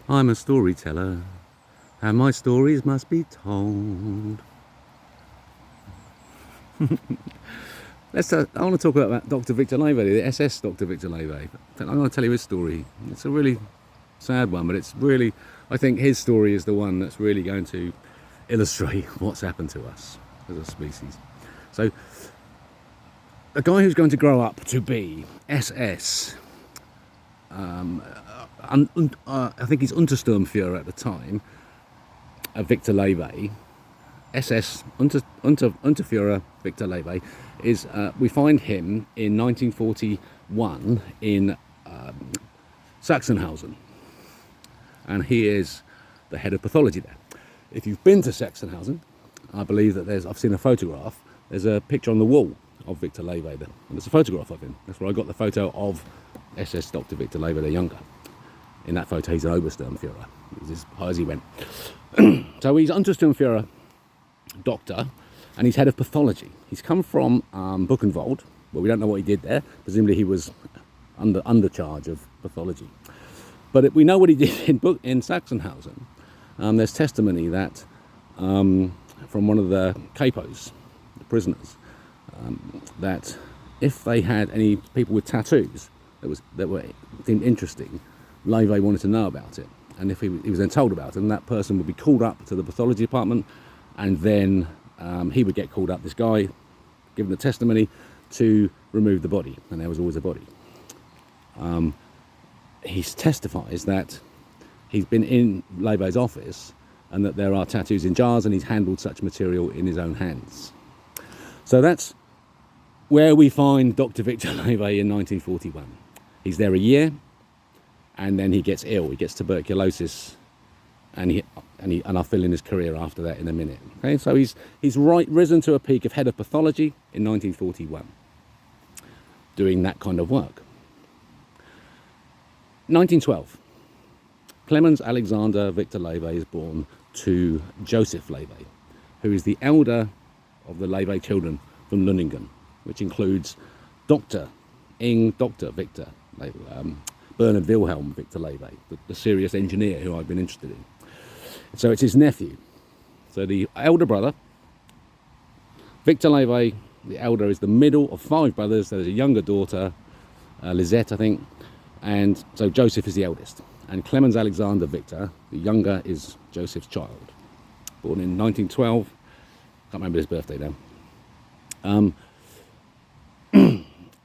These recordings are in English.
I'm a storyteller, and my stories must be told. I want to talk about Dr. Viktor Lewe, the SS Dr. Viktor Lewe. I'm going to tell you his story. It's a really sad one, but I think his story is the one that's really going to illustrate what's happened to us as a species. So, a guy who's going to grow up to be SS, I think he's Untersturmführer at the time, Viktor Lewe, SS Unterführer Viktor Lewe, we find him in 1941 in Sachsenhausen, and he is the head of pathology there. If you've been to Sachsenhausen, I believe that I've seen a photograph. There's a picture on the wall of Viktor Lewe there, and there's a photograph of him. That's where I got the photo of SS Dr. Viktor Lewe the younger. In that photo, he's an Obersturmführer. He's as high as he went. So he's Untersturmführer doctor, and he's head of pathology. He's come from Buchenwald, where we don't know what he did there. Presumably he was under charge of pathology. But we know what he did in Sachsenhausen. There's testimony that from one of the capos, the prisoners, that if they had any people with tattoos that were deemed interesting, Lewe wanted to know about it. And if he was then told about it, then that person would be called up to the pathology department, and then he would get called up, this guy, given the testimony, to remove the body, and there was always a body. He testifies that he's been in Lewe's office and that there are tattoos in jars, and he's handled such material in his own hands. So that's where we find Dr. Viktor Lewe in 1941. He's there a year, and then he gets ill. He gets tuberculosis, and I'll fill in his career after that in a minute. Okay, so he's risen to a peak of head of pathology in 1941, doing that kind of work. 1912, Clemens Alexander Viktor Lewe is born to Joseph Lewe, who is the elder of the Lewe children from Lunningen, which includes Dr. Viktor Lewe, Bernard Wilhelm Viktor Lewe, the serious engineer who I've been interested in. So it's his nephew. So the elder brother, Viktor Lewe, the elder, is the middle of 5 brothers. There's a younger daughter, Lisette, I think, and so Joseph is the eldest. And Clemens Alexander Viktor, the younger, is Joseph's child, born in 1912. Can't remember his birthday now.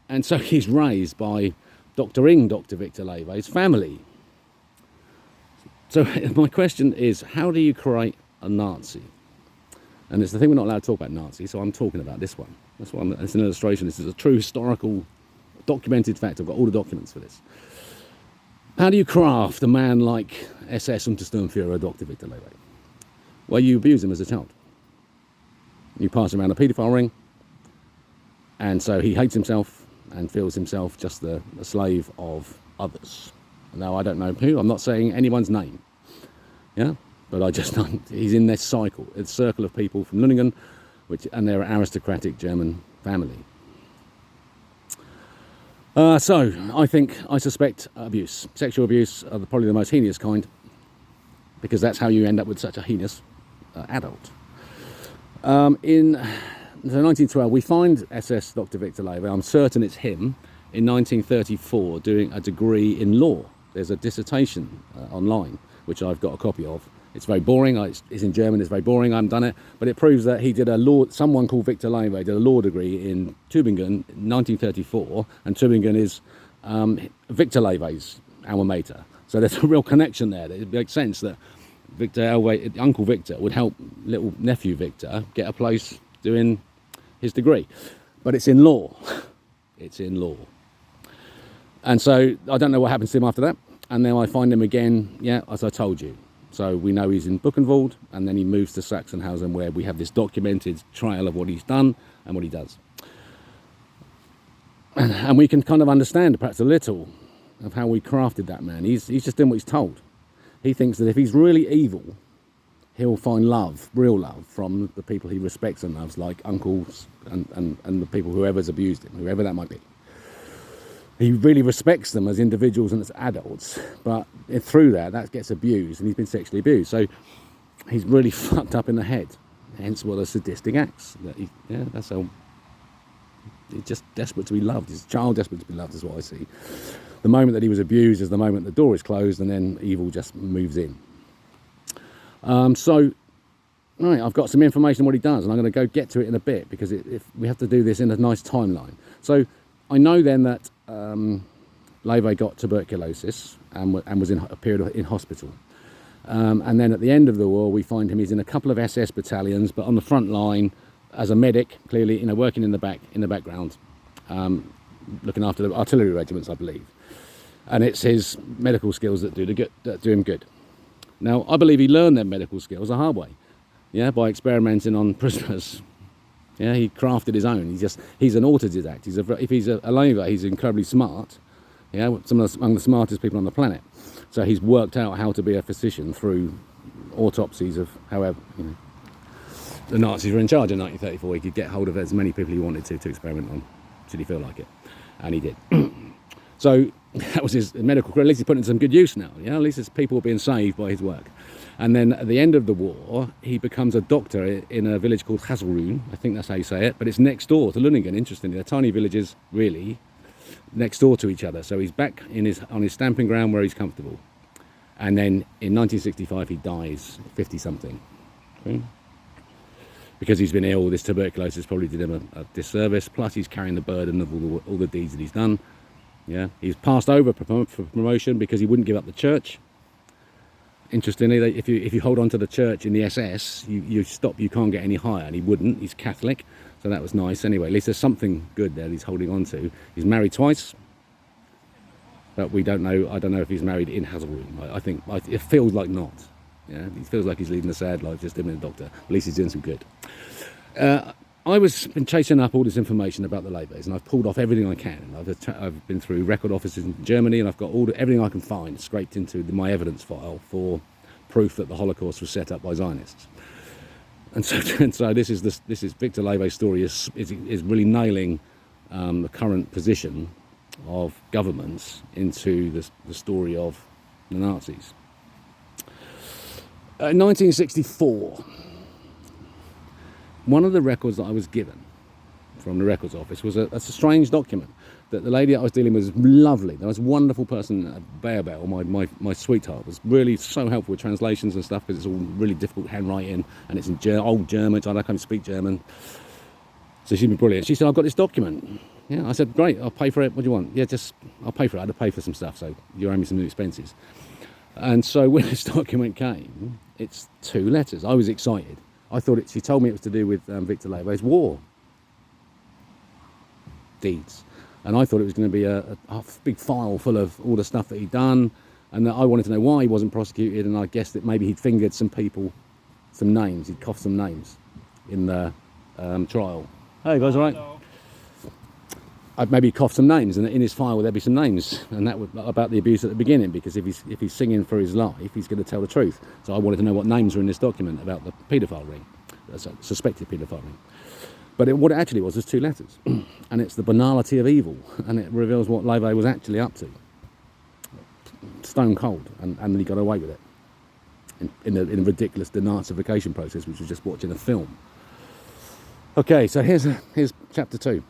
And so he's raised by Dr. Viktor Lewe's family. So my question is, how do you create a Nazi? And it's the thing, we're not allowed to talk about Nazis, so I'm talking about this one. This one, it's an illustration. This is a true historical, documented fact. I've got all the documents for this. How do you craft a man like SS Untersturmführer Dr. Viktor Lewe? Well, you abuse him as a child. You pass around a paedophile ring, and so he hates himself and feels himself just a slave of others. Now, I don't know who, I'm not saying anyone's name, yeah, but I just know he's in this cycle, it's a circle of people from Lunningen, and they're an aristocratic German family. So, I suspect abuse. Sexual abuse are probably the most heinous kind, because that's how you end up with such a heinous adult. In 1912, we find SS Dr. Viktor Lewe, I'm certain it's him, in 1934, doing a degree in law. There's a dissertation online, which I've got a copy of. It's very boring, it's in German, it's very boring, I haven't done it, but it proves that he did someone called Viktor Lewe did a law degree in Tübingen in 1934, and Tübingen is Viktor Lewe's alma mater. So there's a real connection there. It makes sense that Uncle Victor would help little nephew Victor get a place doing his degree. But it's in law. It's in law. And so I don't know what happens to him after that. And then I find him again, yeah, as I told you. So we know he's in Buchenwald, and then he moves to Sachsenhausen, where we have this documented trail of what he's done and what he does. And we can kind of understand perhaps a little of how we crafted that man. He's just doing what he's told. He thinks that if he's really evil, he'll find love, real love, from the people he respects and loves, like uncles and the people, whoever's abused him, whoever that might be. he really respects them as individuals and as adults, but through that gets abused, and he's been sexually abused. So he's really fucked up in the head. Hence, what are sadistic acts? That's how. He's just desperate to be loved. He's a child desperate to be loved, is what I see. The moment that he was abused is the moment the door is closed, and then evil just moves in. Right, I've got some information on what he does, and I'm going to go get to it in a bit, because if we have to do this in a nice timeline. So I know then that Lewe got tuberculosis and was in a period in hospital. And then at the end of the war, we find him, he's in a couple of SS battalions, but on the front line as a medic, clearly, working in the background, looking after the artillery regiments, I believe. And it's his medical skills that do him good. Now, I believe he learned them medical skills the hard way, by experimenting on prisoners. He crafted his own. He's an autodidact. If he's a Lewe, he's incredibly smart. Among the smartest people on the planet. So he's worked out how to be a physician through autopsies of however, the Nazis were in charge in 1934. He could get hold of as many people he wanted to experiment on, should he feel like it, and he did. So that was his medical career. At least he's put in some good use now. At least it's people being saved by his work. And then at the end of the war, he becomes a doctor in a village called Hazelroon. I think that's how you say it, but it's next door to Luningen. Interestingly, they're tiny villages, really, next door to each other. So he's back on his stamping ground where he's comfortable. And then in 1965, he dies, 50-something. Okay? Because he's been ill, this tuberculosis probably did him a disservice. Plus, he's carrying the burden of all the deeds that he's done. He's passed over for promotion because he wouldn't give up the church. Interestingly, if you hold on to the church in the SS, you stop. You can't get any higher, and he wouldn't. He's Catholic, so that was nice. Anyway, at least there's something good there that he's holding on to. He's married twice, but we don't know. I don't know if he's married in Hazelroom. I think it feels like not. He feels like he's leading a sad life, just living a doctor. At least he's doing some good. I've been chasing up all this information about the Lewes, and I've pulled off everything I can. I've been through record offices in Germany, and I've got everything I can find scraped into my evidence file for proof that the Holocaust was set up by Zionists. And so this is Viktor Lewe's story is really nailing the current position of governments into the story of the Nazis. In 1964, one of the records that I was given from the records office was a strange document that the lady that I was dealing with was lovely. The most wonderful person, Bell, my sweetheart, was really so helpful with translations and stuff, because it's all really difficult handwriting and it's in old German, so I can't speak German. So she's been brilliant. She said, I've got this document. I said, great, I'll pay for it. What do you want? I'll pay for it. I had to pay for some stuff, so you owe me some new expenses. And so when this document came, it's 2 letters. I was excited. I thought she told me it was to do with Viktor Lewe's war deeds. And I thought it was going to be a big file full of all the stuff that he'd done, and that I wanted to know why he wasn't prosecuted, and I guessed that maybe he'd fingered some people, some names, he'd coughed some names in the trial. Hey guys, all right? Hello. I'd maybe coughed some names, and in his file there'd be some names, and that would about the abuse at the beginning, because if he's singing for his life, he's going to tell the truth. So I wanted to know what names were in this document about the paedophile ring, suspected paedophile ring. But what it actually was 2 letters, and it's the banality of evil, and it reveals what Lewe was actually up to. Stone cold, and he got away with it in a ridiculous denazification process, which was just watching a film. Okay, so here's chapter 2.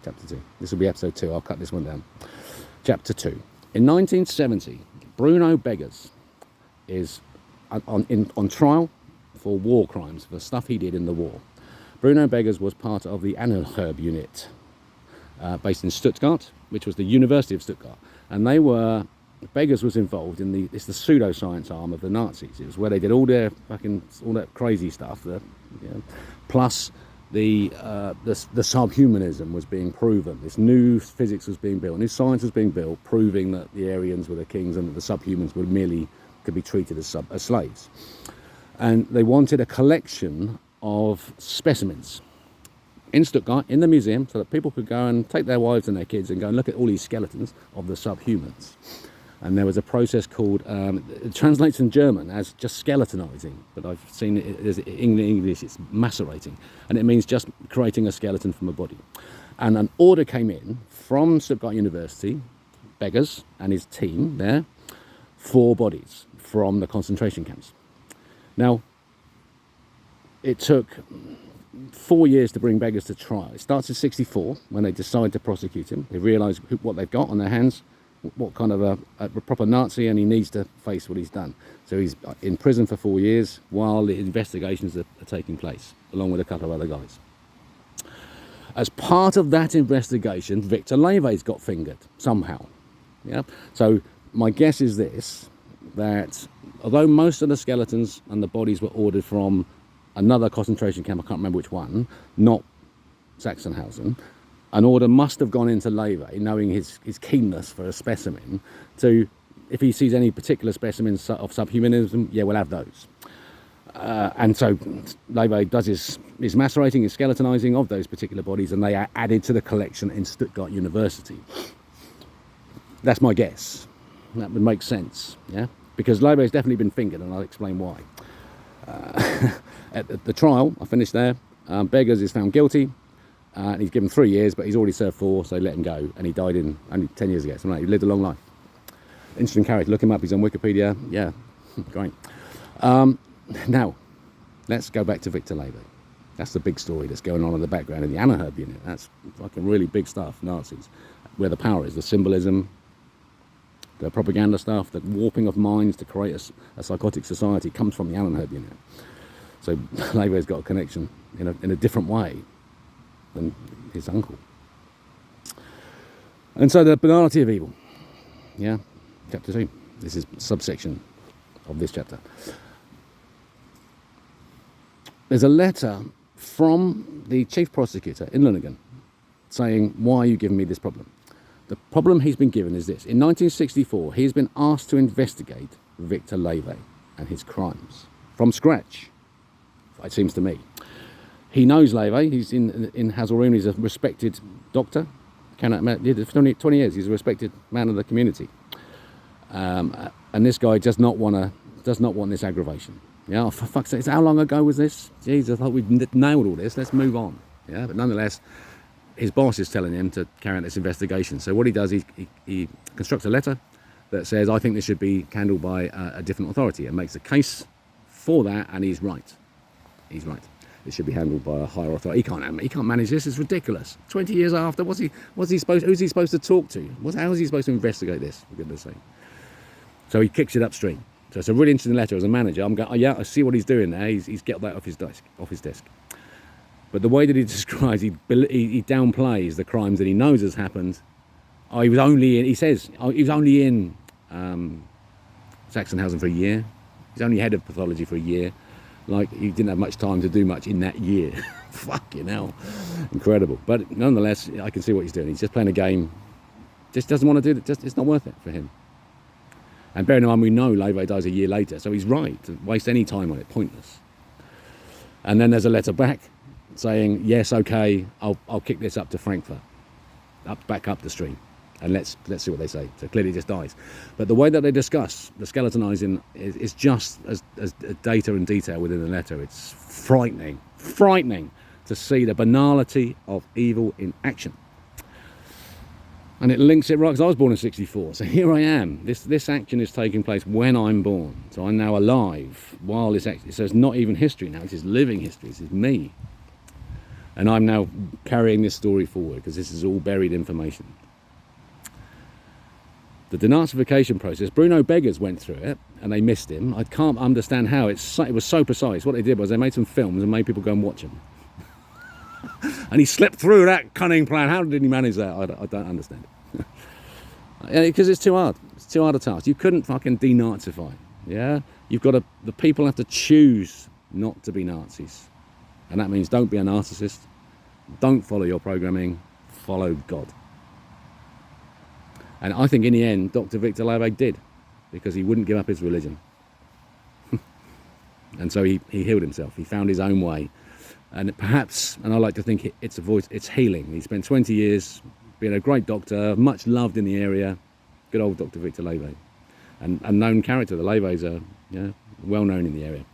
Chapter 2. This will be episode 2. I'll cut this one down. Chapter 2. In 1970, Bruno Beggers is on trial for war crimes, for stuff he did in the war. Bruno Beggers was part of the Angelherb unit, based in Stuttgart, which was the University of Stuttgart. And Beggers was involved in it's the pseudoscience arm of the Nazis. It was where they did all that crazy stuff, plus the subhumanism was being proven. This new physics was being built, new science was being built, proving that the Aryans were the kings and that the subhumans could be treated as slaves. And they wanted a collection of specimens in Stuttgart, in the museum, so that people could go and take their wives and their kids and go and look at all these skeletons of the subhumans. And there was a process called, it translates in German as just skeletonizing, but I've seen it in English, it's macerating. And it means just creating a skeleton from a body. And an order came in from Stuttgart University, Beggars and his team there, 4 bodies from the concentration camps. Now, it took 4 years to bring Beggars to trial. It starts in 1964 when they decide to prosecute him. They realise what they've got on their hands, what kind of a proper Nazi, and he needs to face what he's done. So he's in prison for 4 years while the investigations are taking place, along with a couple of other guys. As part of that investigation, Viktor Lewe's got fingered somehow. Yeah. So my guess is this, that although most of the skeletons and the bodies were ordered from another concentration camp, I can't remember which one, not Sachsenhausen, an order must have gone into Lewe, knowing his keenness for a specimen, to, if he sees any particular specimens of subhumanism, yeah, we'll have those. And so Lewe does his macerating, his skeletonizing of those particular bodies, and they are added to the collection in Stuttgart University. That's my guess. That would make sense, yeah? Because Lewe's definitely been fingered, and I'll explain why. At the trial, I finished there, Beggars is found guilty, and he's given 3 years, but he's already served 4, so they let him go, and he died in only 10 years ago. So he lived a long life. Interesting character. Look him up. He's on Wikipedia. Yeah, great. Now, let's go back to Viktor Lewe. That's the big story that's going on in the background in the Annaherb unit. That's fucking really big stuff, Nazis. Where the power is, the symbolism, the propaganda stuff, the warping of minds to create a psychotic society comes from the Annaherb unit. So Lewe's got a connection in a different way than his uncle. And so the banality of evil. Yeah, chapter 2. This is subsection of this chapter. There's a letter from the chief prosecutor in Lüningen saying, why are you giving me this problem? The problem he's been given is this. In 1964, he's been asked to investigate Viktor Lewe and his crimes from scratch, it seems to me. He knows Lewe. He's in Haselroom. He's a respected doctor. For 20 years, he's a respected man of the community. And this guy does not want this aggravation. Yeah, oh, for fuck's sake, how long ago was this? Jeez, I thought we'd nailed all this. Let's move on. Yeah, but nonetheless, his boss is telling him to carry out this investigation. So what he does, he constructs a letter that says, I think this should be handled by a different authority, and makes a case for that, and he's right. He's right. It should be handled by a higher authority. He can't manage this. It's ridiculous. 20 years after, who's he supposed to talk to? How is he supposed to investigate this, for goodness sake? So he kicks it upstream. So it's a really interesting letter. As a manager, I'm going, oh yeah, I see what he's doing there. He's get that off his desk. But the way that he describes, he downplays the crimes that he knows has happened. He says he was only in Sachsenhausen for a year. He's only head of pathology for a year. Like, he didn't have much time to do much in that year. Fucking hell. Incredible. But nonetheless, I can see what he's doing. He's just playing a game. Just doesn't want to do it. It's not worth it for him. And bearing in mind, we know Lewe dies a year later, so he's right to waste any time on it. Pointless. And then there's a letter back saying, yes, okay, I'll kick this up to Frankfurt, back up the stream, and let's see what they say. So clearly it just dies. But the way that they discuss the skeletonizing is just as data and detail within the letter. It's frightening to see the banality of evil in action. And it links it right, because I was born in 1964, so here I am. This action is taking place when I'm born. So I'm now alive while this action, so it's not even history now, this is living history, this is me. And I'm now carrying this story forward, because this is all buried information. The denazification process, Bruno Beggars went through it, and they missed him. I can't understand how. It was so precise. What they did was they made some films and made people go and watch them. And he slipped through that cunning plan. How did he manage that? I don't understand. Because it's too hard. It's too hard a task. You couldn't fucking denazify. Yeah? The people have to choose not to be Nazis. And that means don't be a narcissist. Don't follow your programming. Follow God. And I think in the end, Dr. Viktor Lewe did, because he wouldn't give up his religion. And so he healed himself. He found his own way. And perhaps, and I like to think it's healing. He spent 20 years being a great doctor, much loved in the area. Good old Dr. Viktor Lewe. And a known character. The Lewes are well known in the area.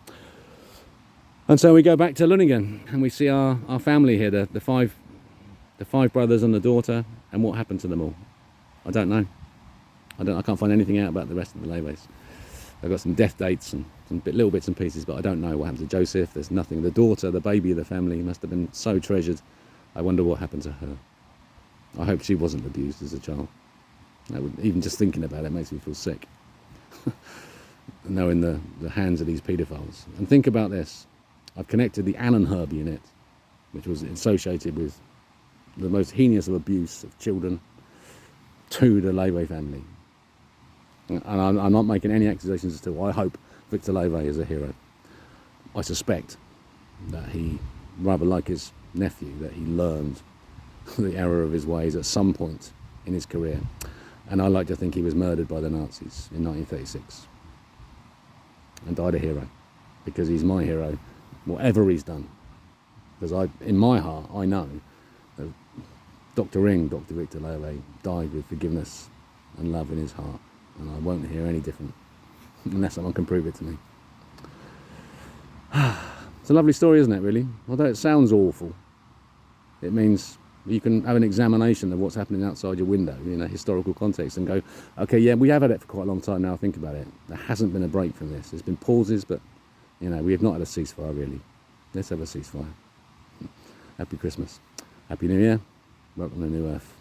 And so we go back to Lüningen, and we see our family here, the The 5 brothers and the daughter, and what happened to them all? I don't know. I can't find anything out about the rest of the Lewes. I've got some death dates and some little bits and pieces, but I don't know what happened to Joseph. There's nothing. The daughter, the baby of the family, must have been so treasured. I wonder what happened to her. I hope she wasn't abused as a child. Even just thinking about it makes me feel sick. Knowing the hands of these paedophiles. And think about this. I've connected the Annenherb unit, which was associated with the most heinous of abuse of children, to the Lewe family. And I'm not making any accusations at all. I hope Viktor Lewe is a hero. I suspect that he, rather like his nephew, that he learned the error of his ways at some point in his career. And I like to think he was murdered by the Nazis in 1936 and died a hero, because he's my hero, whatever he's done. Because in my heart, I know that Dr. Viktor Lewe, died with forgiveness and love in his heart. And I won't hear any different, unless someone can prove it to me. It's a lovely story, isn't it, really? Although it sounds awful, it means you can have an examination of what's happening outside your window, in a historical context, and go, okay, yeah, we have had it for quite a long time now, think about it. There hasn't been a break from this. There's been pauses, but, we have not had a ceasefire, really. Let's have a ceasefire. Happy Christmas. Happy New Year. Welcome to New Earth.